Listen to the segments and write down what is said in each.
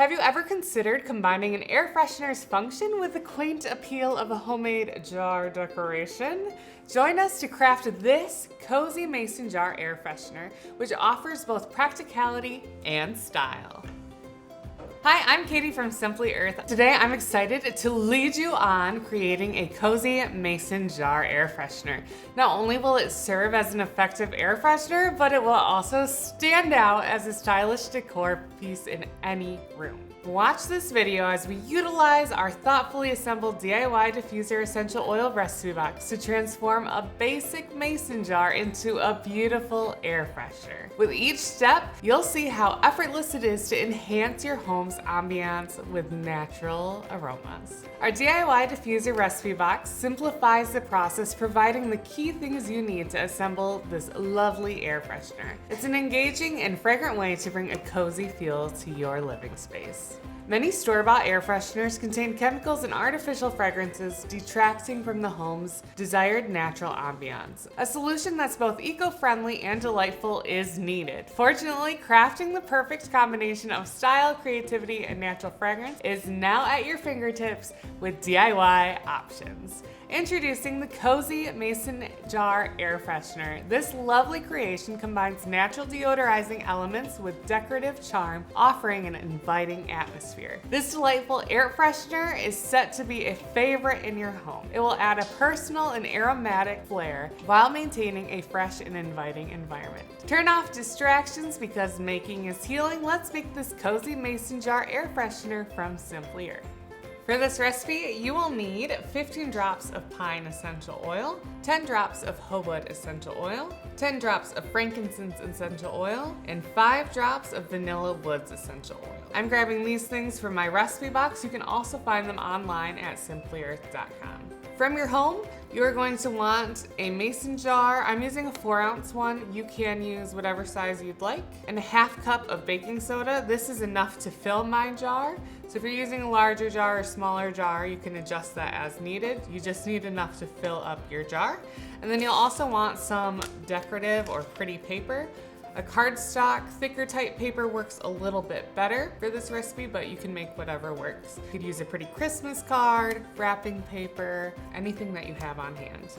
Have you ever considered combining an air freshener's function with the quaint appeal of a homemade jar decoration? Join us to craft this cozy mason jar air freshener, which offers both practicality and style. Hi, I'm Katie from Simply Earth. Today I'm excited to lead you on creating a cozy mason jar air freshener. Not only will it serve as an effective air freshener, but it will also stand out as a stylish decor piece in any room. Watch this video as we utilize our thoughtfully assembled DIY diffuser essential oil recipe box to transform a basic mason jar into a beautiful air freshener. With each step, you'll see how effortless it is to enhance your home's ambiance with natural aromas. Our DIY diffuser recipe box simplifies the process, providing the key things you need to assemble this lovely air freshener. It's an engaging and fragrant way to bring a cozy feel to your living space. Many store-bought air fresheners contain chemicals and artificial fragrances, detracting from the home's desired natural ambiance. A solution that's both eco-friendly and delightful is needed. Fortunately, crafting the perfect combination of style, creativity, and natural fragrance is now at your fingertips with DIY options. Introducing the Cozy Mason Jar Air Freshener. This lovely creation combines natural deodorizing elements with decorative charm, offering an inviting atmosphere. This delightful air freshener is set to be a favorite in your home. It will add a personal and aromatic flair while maintaining a fresh and inviting environment. Turn off distractions because making is healing. Let's make this Cozy Mason Jar Air Freshener from Simply Earth. For this recipe, you will need 15 drops of pine essential oil, 10 drops of hopewood essential oil, 10 drops of frankincense essential oil, and 5 drops of vanilla woods essential oil. I'm grabbing these things from my recipe box. You can also find them online at simplyearth.com. From your home, you are going to want a mason jar. I'm using a 4-ounce one. You can use whatever size you'd like. And a half cup of baking soda. This is enough to fill my jar. So if you're using a larger jar or smaller jar, you can adjust that as needed. You just need enough to fill up your jar. And then you'll also want some decorative or pretty paper. A cardstock, thicker type paper works a little bit better for this recipe, but you can make whatever works. You could use a pretty Christmas card, wrapping paper, anything that you have on hand.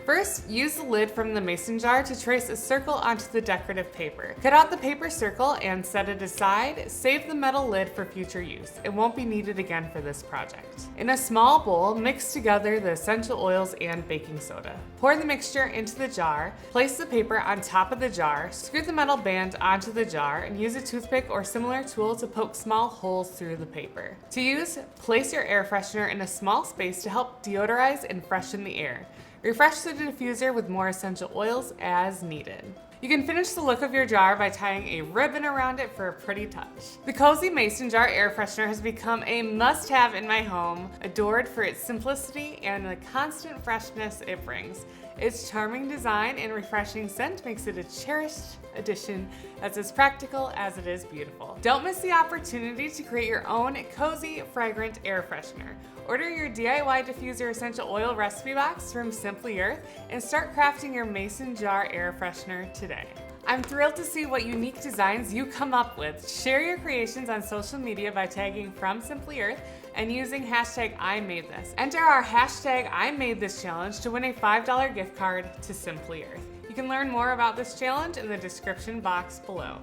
First, use the lid from the mason jar to trace a circle onto the decorative paper. Cut out the paper circle and set it aside. Save the metal lid for future use. It won't be needed again for this project. In a small bowl, mix together the essential oils and baking soda. Pour the mixture into the jar, place the paper on top of the jar, screw the metal band onto the jar, and use a toothpick or similar tool to poke small holes through the paper. To use, place your air freshener in a small space to help deodorize and freshen the air. Refresh the diffuser with more essential oils as needed. You can finish the look of your jar by tying a ribbon around it for a pretty touch. The Cozy Mason Jar Air Freshener has become a must-have in my home, adored for its simplicity and the constant freshness it brings. Its charming design and refreshing scent makes it a cherished addition that's as practical as it is beautiful. Don't miss the opportunity to create your own cozy, fragrant air freshener. Order your DIY diffuser essential oil recipe box from Simply Earth and start crafting your mason jar air freshener today. I'm thrilled to see what unique designs you come up with. Share your creations on social media by tagging From Simply Earth and using hashtag #IMadeThis. Enter our hashtag #IMadeThis challenge to win a $5 gift card to Simply Earth. You can learn more about this challenge in the description box below.